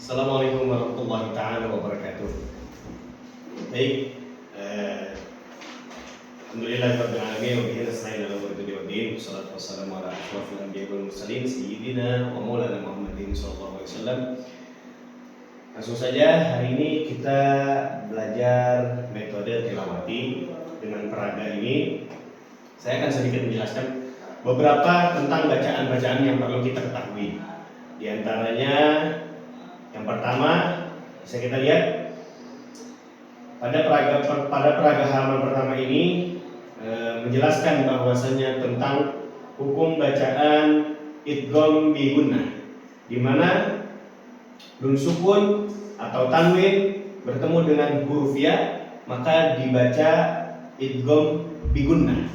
Assalamualaikum warahmatullahi taala wabarakatuh. Baik, alhamdulillahirabbil alamin wa bihi nasta'in ala umuri dunya waddin. Wassalatu wassalamu ala asyrofil anbiya'i wal mursalin sayyidina wa maulana Muhammadin sallallahu alaihi wasallam. Langsung saja, hari ini kita belajar metode tilawati. Dengan peraga ini saya akan sedikit menjelaskan beberapa tentang bacaan-bacaan yang perlu kita ketahui. Di antaranya yang pertama, bisa kita lihat pada peraga halaman pertama ini menjelaskan bahwasanya tentang hukum bacaan idgham bi gunnah, di mana nun sukun atau tanwin bertemu dengan huruf ya, maka dibaca idgham bi gunnah.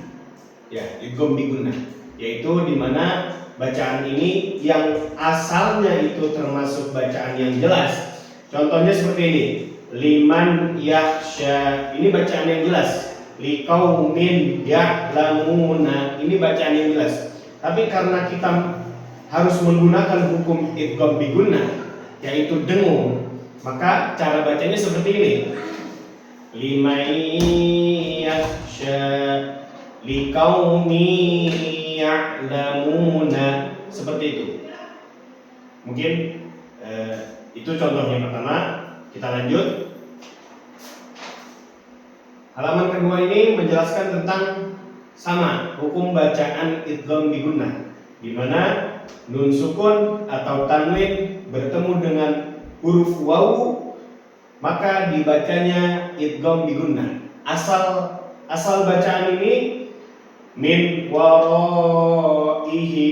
Ya, idgham bi gunnah, yaitu di mana bacaan ini yang asalnya itu termasuk bacaan yang jelas. Contohnya seperti ini, liman yakhsha, ini bacaan yang jelas. Liqaumin ya'lamuna, ini bacaan yang jelas. Tapi karena kita harus menggunakan hukum idgham bi gunnah, yaitu dengung, maka cara bacanya seperti ini. Liman yakhsha liqaumin ya'lamuna, seperti itu. Mungkin itu contoh yang pertama. Kita lanjut. Halaman kedua ini menjelaskan tentang sama hukum bacaan idgham bi gunnah, di mana nun sukun atau tanwin bertemu dengan huruf wawu, maka dibacanya idgham bi gunnah. Asal bacaan ini min waraihi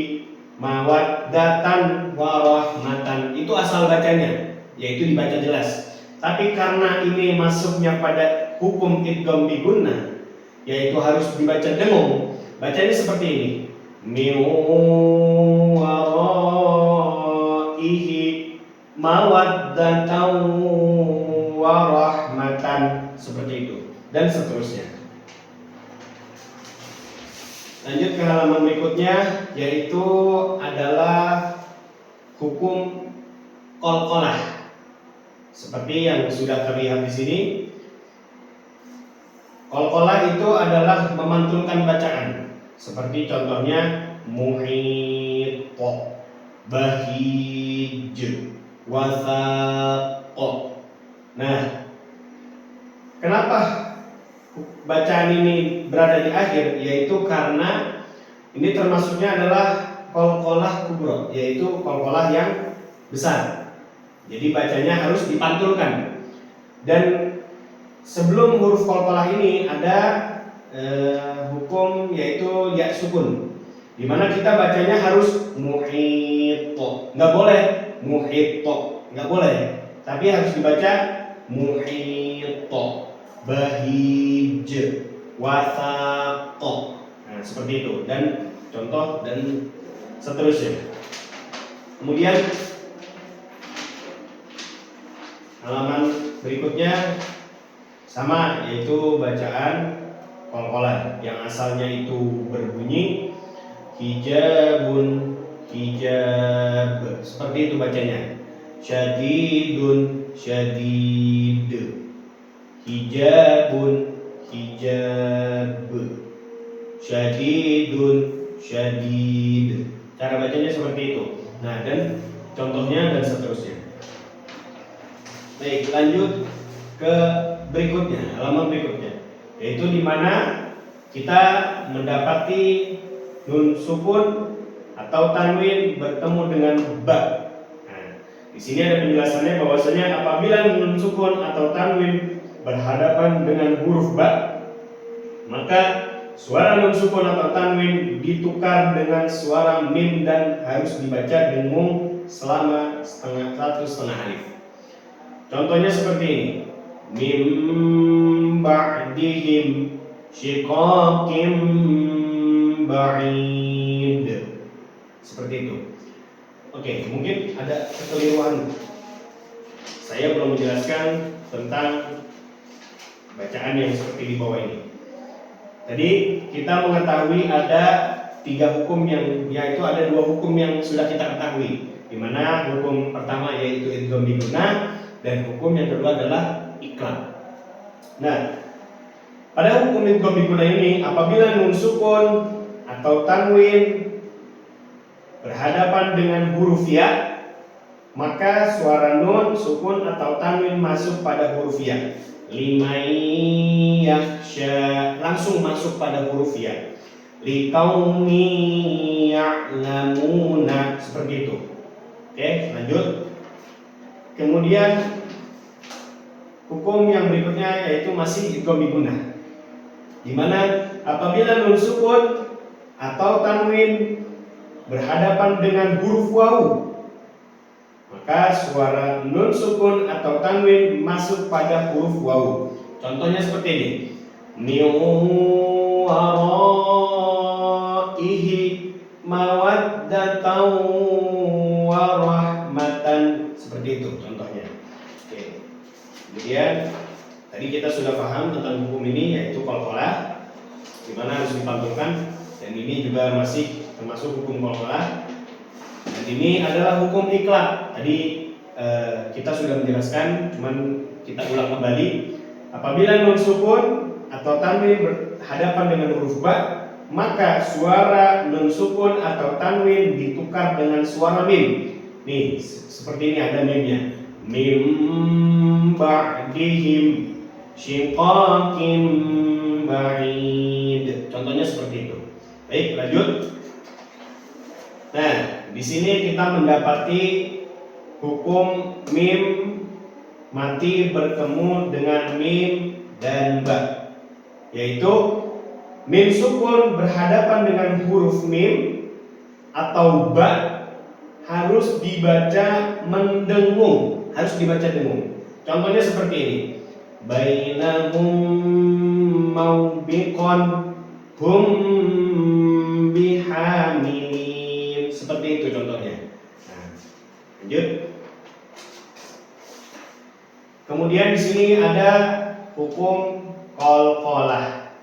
mawaddatan warahmatan, itu asal bacanya, yaitu dibaca jelas. Tapi karena ini masuknya pada hukum idgham bi gunnah, yaitu harus dibaca dengung, bacanya seperti ini, min waraihi mawaddatan warahmatan, seperti itu, dan seterusnya. Lanjut ke halaman berikutnya, yaitu adalah hukum qalqalah. Seperti yang sudah terlihat di sini, qalqalah itu adalah memantulkan bacaan. Seperti contohnya muhit, bahij, wasaq. Nah, kenapa bacaan ini berada di akhir? Yaitu karena ini termasuknya adalah qalqalah kubra, yaitu qalqalah yang besar. Jadi bacanya harus dipantulkan. Dan sebelum huruf qalqalah ini ada hukum, yaitu ya sukun, di mana kita bacanya harus muhit, nggak boleh muhit, nggak boleh, tapi harus dibaca muhit, bahij, wasaq. Nah, seperti itu, dan contoh dan seterusnya. Kemudian halaman berikutnya sama, yaitu bacaan qalqalah yang asalnya itu berbunyi hijabun, hijab, seperti itu bacanya. Syadidun, syadid, hijabun, hijab, syadidun, syadid. Cara bacanya seperti itu. Nah, dan contohnya dan seterusnya. Baik, lanjut ke berikutnya, halaman berikutnya, yaitu di mana kita mendapati nun sukun atau tanwin bertemu dengan ba. Nah, di sini ada penjelasannya bahwasanya apabila nun sukun atau tanwin berhadapan dengan huruf ba, maka suara nun sukun atau tanwin ditukar dengan suara mim dan harus dibaca dengung selama satu setengah alif. Contohnya seperti ini, mim ba'dihim syiqaqim ba'id, seperti itu. Oke, mungkin ada kekeliruan. Saya belum menjelaskan tentang bacaan yang seperti di bawah ini. Tadi kita mengetahui ada 3 hukum, yang yaitu ada 2 hukum yang sudah kita ketahui. di mana hukum pertama yaitu idgham bi gunnah dan hukum yang kedua adalah iqlab. Nah, pada hukum idgham bi gunnah ini apabila nun sukun atau tanwin berhadapan dengan huruf ya, maka suara nun sukun atau tanwin masuk pada huruf ya. Limai yakhsha langsung masuk pada huruf ya. Liqaumi ya'lamuna seperti itu. Oke, lanjut. Kemudian hukum yang berikutnya yaitu masih idgham bi gunnah, di mana apabila nun sukun atau tanwin berhadapan dengan huruf wawu, maka suara nun sukun atau tanwin masuk pada huruf wawu. Contohnya seperti ini. Min waraihi mawaddatan wa rahmatan, seperti itu contohnya. Oke. Kemudian tadi kita sudah paham tentang hukum ini yaitu qalqalah, di mana harus dipantulkan, dan ini juga masih termasuk hukum qalqalah. Dan ini adalah hukum iqlab. Tadi kita sudah menjelaskan, cuman kita ulang kembali. Apabila nun sukun atau tanwin berhadapan dengan huruf ba, maka suara nun sukun atau tanwin ditukar dengan suara mim. Nih, seperti ini ada mimnya. Mim ba'dihim syiqaqim ba'id. Contohnya seperti itu. Baik, lanjut. Nah, di sini kita mendapati hukum mim mati bertemu dengan mim dan ba, yaitu mim sukun berhadapan dengan huruf mim atau ba harus dibaca mendengung, harus dibaca dengung. Contohnya seperti ini. Bainahum maubiqon hum bihamilin. Seperti itu contohnya. Nah, lanjut. Kemudian di sini ada hukum qalqalah.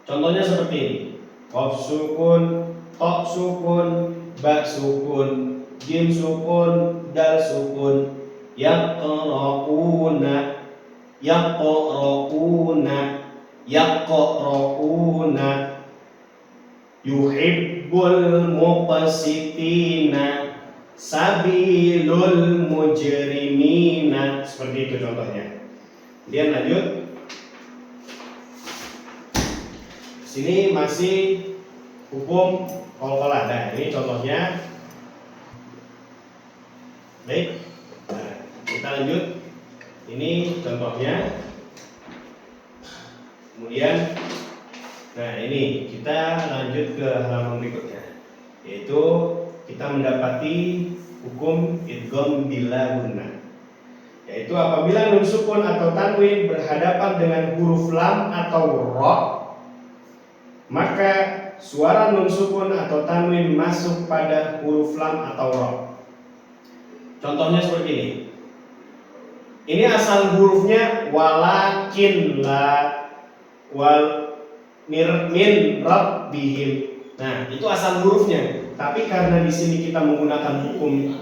Contohnya seperti ini. Qaf sukun, ta sukun, ba sukun, jim sukun, dal sukun, yaqra'una, yaqra'una, yaqra'una, yuhibbul muqsitina, sabilul mujrimina. Seperti itu contohnya. Kemudian lanjut. Sini masih hukum qalqalah. Nah, ini contohnya. Baik. Nah, kita lanjut. Ini contohnya. Kemudian, nah ini kita lanjut ke halaman berikutnya, yaitu kita mendapati hukum idgham bila gunnah, yaitu apabila nun sukun atau tanwin berhadapan dengan huruf lam atau ra, maka suara nun sukun atau tanwin masuk pada huruf lam atau ra. Contohnya seperti ini. Ini asal hurufnya walakin la wal min rabbihim. Nah, itu asal hurufnya. Tapi karena di sini kita menggunakan hukum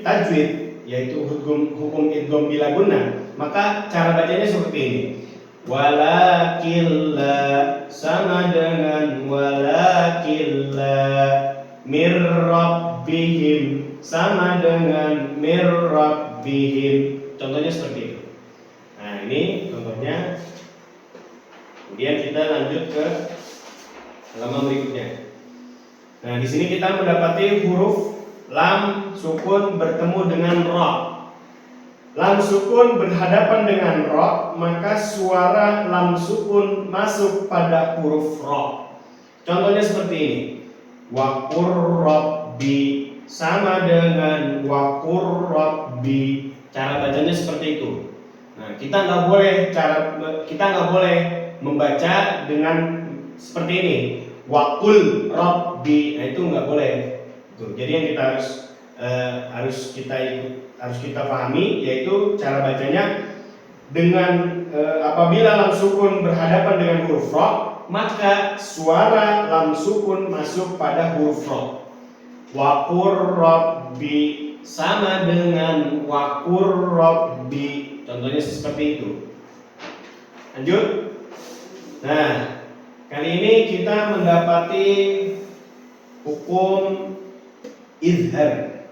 tajwid, yaitu hukum idgham bila gunnah, maka cara bacanya seperti ini. Walakin la sama dengan walakin la, mir rabbihim sama dengan mir rabbihim. Contohnya seperti itu. Nah, ini contohnya. Kemudian kita lanjut ke halaman berikutnya. Nah, di sini kita mendapati huruf lam sukun bertemu dengan ra. Lam sukun berhadapan dengan ra, maka suara lam sukun masuk pada huruf ra. Contohnya seperti ini. Wa qur rabbi sama dengan wa qur rabbi. Cara bacanya seperti itu. Nah, kita nggak boleh membaca dengan seperti ini. Waqul rabbi, nah itu nggak boleh. Tuh, jadi yang kita harus kita pahami yaitu cara bacanya dengan apabila lam sukun berhadapan dengan huruf ra, maka suara lam sukun masuk pada huruf ra. Waqur rabbi rabbi sama dengan waqur rabbi. Contohnya seperti itu. Lanjut. Nah, kali ini kita mendapati hukum izhar,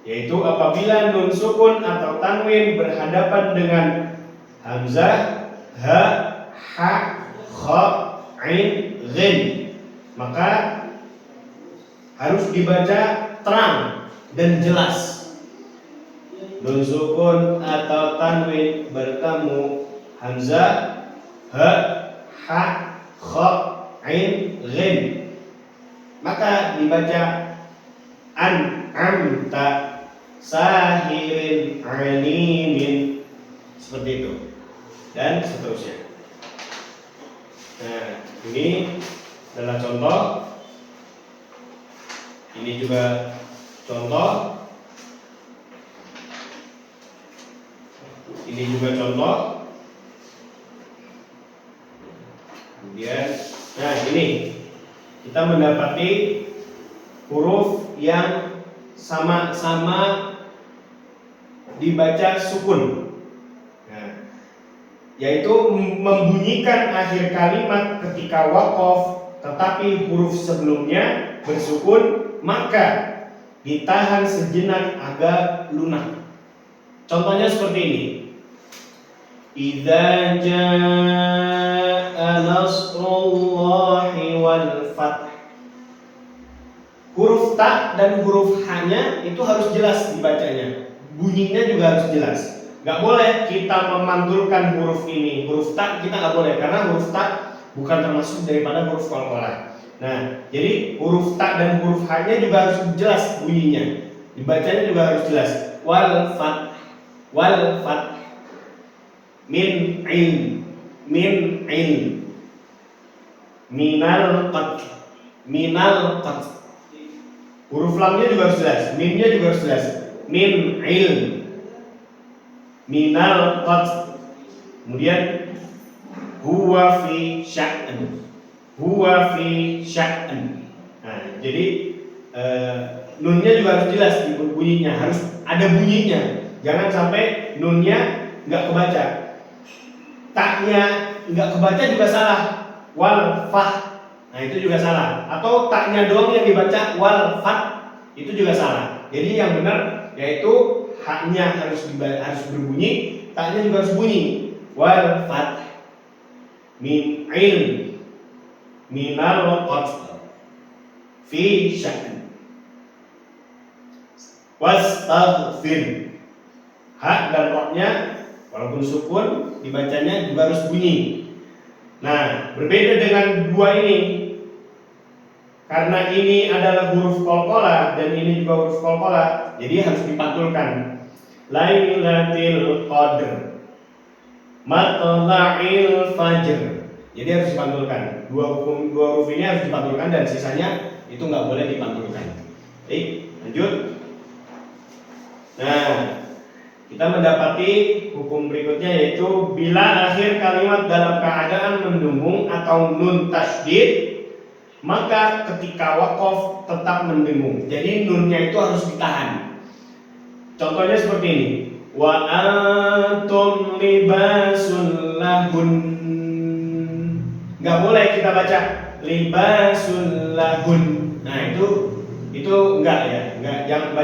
yaitu apabila nun sukun atau tanwin berhadapan dengan hamzah, ha, ha, kha, ain, ghin, maka harus dibaca terang dan jelas. Nun sukun atau tanwin bertemu hamzah, ha, ha, kha, ain, ghin, maka dibaca an'amta sahirin alimin, seperti itu dan seterusnya. Nah, ini adalah contoh. Ini juga contoh. Ini juga contoh. Kemudian, nah ini kita mendapati huruf yang sama-sama dibaca sukun, nah, yaitu membunyikan akhir kalimat ketika waqaf, tetapi huruf sebelumnya bersukun, maka ditahan sejenak agar lunak. Contohnya seperti ini. Idza jaa nasrullahi wal fath. Huruf ta dan huruf ha-nya itu harus jelas dibacanya. Bunyinya juga harus jelas. Gak boleh kita memantulkan huruf ini. Huruf ta kita gak boleh, karena huruf ta bukan termasuk daripada huruf qalqalah. Nah, jadi huruf ta dan huruf ha-nya juga harus jelas bunyinya. Dibacanya juga harus jelas. Wal fath, wal fath, min ilm, min ilm, minal qad, minal qad. Huruf lamnya juga harus jelas, mimnya juga harus jelas. Min ilm, minal qad. Kemudian huwa fi sya'an, huwa fi sya'an. Nah, jadi nunnya juga harus jelas bunyinya, harus ada bunyinya. Jangan sampai nunnya nggak kebaca, taknya nggak kebaca juga salah. Wal fah, nah itu juga salah. Atau taknya doang yang dibaca wal fat, itu juga salah. Jadi yang benar yaitu haknya harus berbunyi, taknya juga harus bunyi. Wal fat, min ilm, minal qad, fi sya'n, wastaghfir. Hak dan roknya walaupun sukun dibacanya juga harus bunyi. Nah, berbeda dengan dua ini, karena ini adalah huruf qalqalah dan ini juga huruf qalqalah, jadi harus dipantulkan. Lailatul qadr, matla'il fajr, jadi harus dipantulkan. Dua huruf ini harus dipantulkan dan sisanya itu nggak boleh dipantulkan. Baik, lanjut. Nah, kita mendapati hukum berikutnya, yaitu bila akhir kalimat dalam keadaan mendengung atau nun tasydid, maka ketika waqaf tetap mendengung. Jadi nunnya itu harus ditahan. Contohnya seperti ini. Wa antum libasul lahun. Gak boleh kita baca libasul lahun. Nah, itu enggak ya. Jangan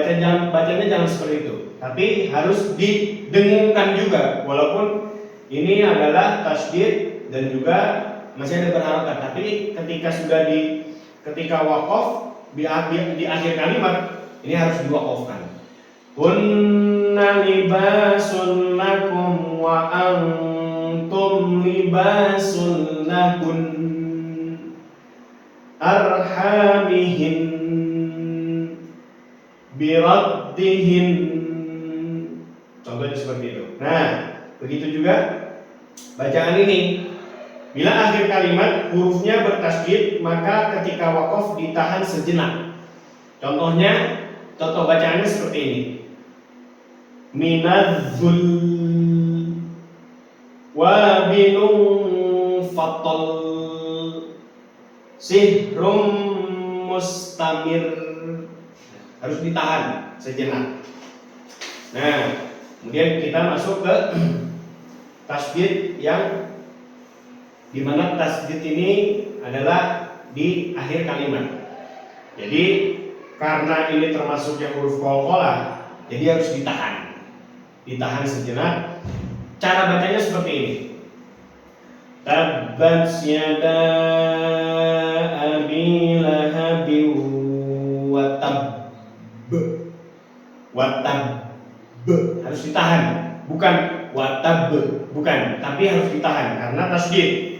bacanya jangan seperti itu. Tapi harus didengungkan juga, walaupun ini adalah tasydid dan juga masih ada berharokat. Tapi ketika waqaf di akhir kalimat ini harus diwaqafkan. Hunna libasun lakum wa antum libasun lahun arhamihin biraddihin. Contohnya seperti itu. Nah, begitu juga bacaan ini. Bila akhir kalimat hurufnya bertasydid, maka ketika waqaf ditahan sejenak. Contoh bacaannya seperti ini. Minadzul wa binun fatal sihrum mustamir. harus ditahan sejenak. Nah, kemudian kita masuk ke tasdid yang dimana tasdid ini adalah di akhir kalimat. Jadi karena ini termasuk yang huruf qalqalah, jadi harus ditahan sejenak. Cara bacanya seperti ini. Tabbat yada abi lahabin wa tabb. Harus ditahan, bukan watab, bukan, tapi harus ditahan karena tasdid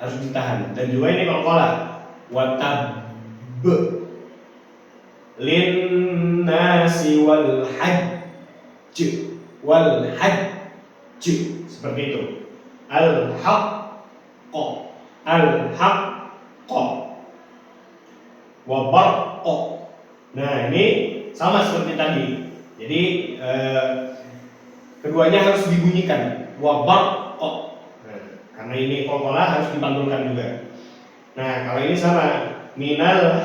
harus ditahan. Dan juga ini qalqalah, watab lin nasi wal hajj seperti itu. Al haqqa wa barqa. Nah, ini sama seperti tadi. Jadi keduanya harus dibunyikan wa barqa. Nah, karena ini qalqalah harus dipantulkan juga. Nah, kalau ini sama minal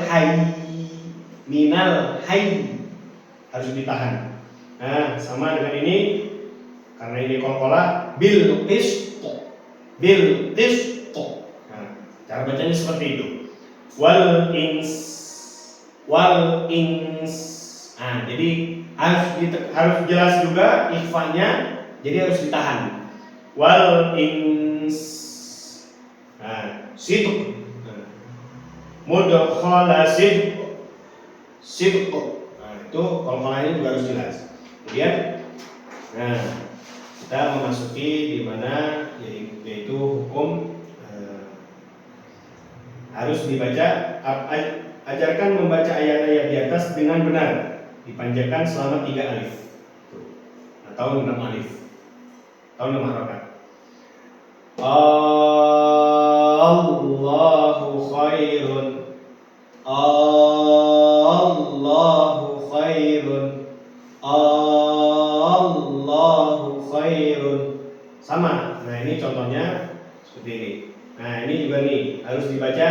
hayy harus ditahan. Nah, sama dengan ini karena ini qalqalah bil qist. Nah, cara bacanya seperti itu. Wal ins. Nah, jadi harus jelas juga ikhfanya, jadi harus ditahan. Wal ins. Nah, sidq. Mudkhala sidq. Nah, itu qalqalahnya juga harus jelas. Kemudian, nah, kita memasuki di mana yaitu hukum harus dibaca. Ajarkan membaca ayat-ayat di atas dengan benar, dipanjangkan selama 3 alif atau 6 alif atau 6 harokat. Allahu khairun, Allahu khairun, Allahu khairun. Sama. Nah, ini contohnya seperti ini. Nah, ini juga nih harus dibaca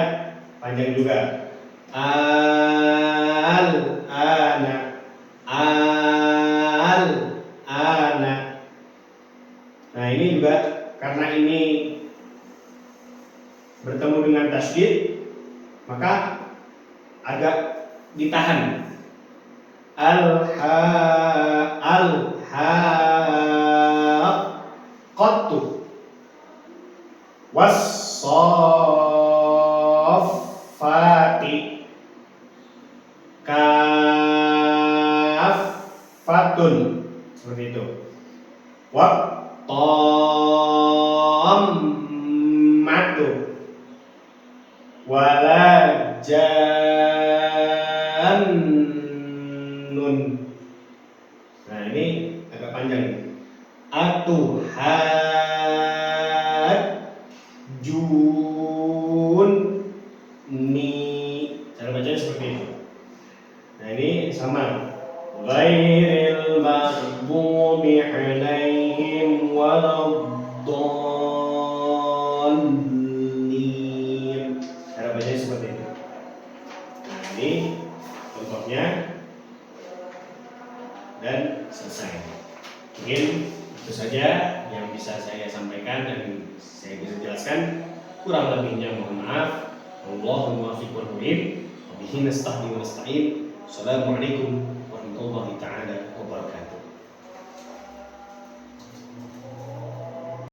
panjang juga. Al-ana. Nah, ini juga karena ini bertemu dengan tasydid, maka agak ditahan. Al-haqqatu was-saffati kaffatun, seperti itu. Wat-tammatu wala jannun. Nah, ini agak panjang. Atuhajjuni. Cara bacanya seperti itu. Nah, ini sama. Ghairil maghdubi 'alaihim waladdallin. Cara bacanya seperti itu. Nah, ini contohnya dan selesai. Mungkin itu saja yang bisa saya sampaikan dan saya bisa jelaskan. Kurang lebihnya mohon maaf. Wallahul muwaffiq wal mu'in. Wa bihi nasta'in wa nasta'in. Assalamualaikum warahmatullahi taala